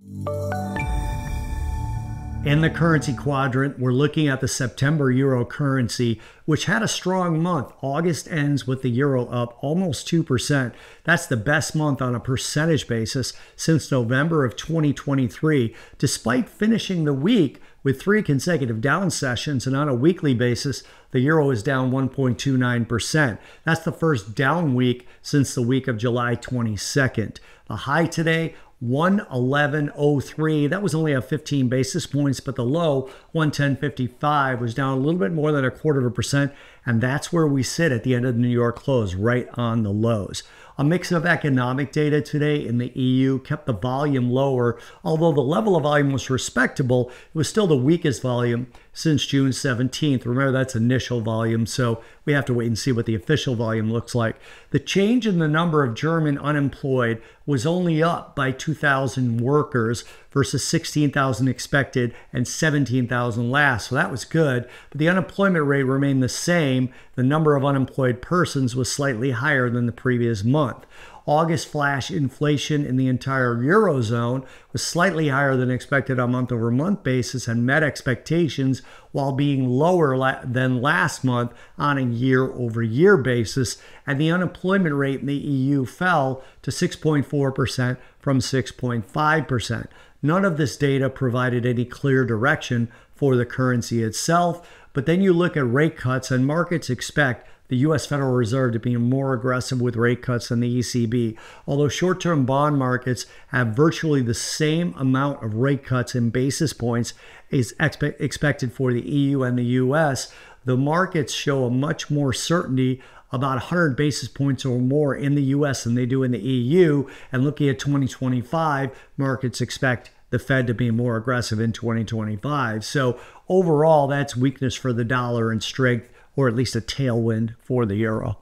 In the currency quadrant, we're looking at the September euro currency, which had a strong month. August ends with the euro up almost 2%. That's the best month on a percentage basis since November of 2023, despite finishing the week with 3 consecutive down sessions, and on a weekly basis, the euro is down 1.29%. That's the first down week since the week of July 22nd. The high today, 111.03. That was only up 15 basis points, but the low, 110.55, was down a little bit more than 1/4%, and that's where we sit at the end of the New York close, right on the lows. A mix of economic data today in the EU kept the volume lower. Although the level of volume was respectable, it was still the weakest volume since June 17th. Remember, that's initial volume, so we have to wait and see what the official volume looks like. The change in the number of German unemployed was only up by 2,000 workers versus 16,000 expected and 17,000 last. So that was good, but the unemployment rate remained the same. The number of unemployed persons was slightly higher than the previous month. August flash inflation in the entire Eurozone was slightly higher than expected on a month-over-month basis and met expectations while being lower than last month on a year-over-year basis. And the unemployment rate in the EU fell to 6.4% from 6.5%. None of this data provided any clear direction for the currency itself. But then you look at rate cuts, and markets expect the U.S. Federal Reserve to be more aggressive with rate cuts than the ECB. Although short-term bond markets have virtually the same amount of rate cuts in basis points is expected for the EU and the U.S., the markets show a much more certainty about 100 basis points or more in the U.S. than they do in the EU. And looking at 2025, markets expect the Fed to be more aggressive in 2025. So overall, that's weakness for the dollar and strength, or at least a tailwind for the euro.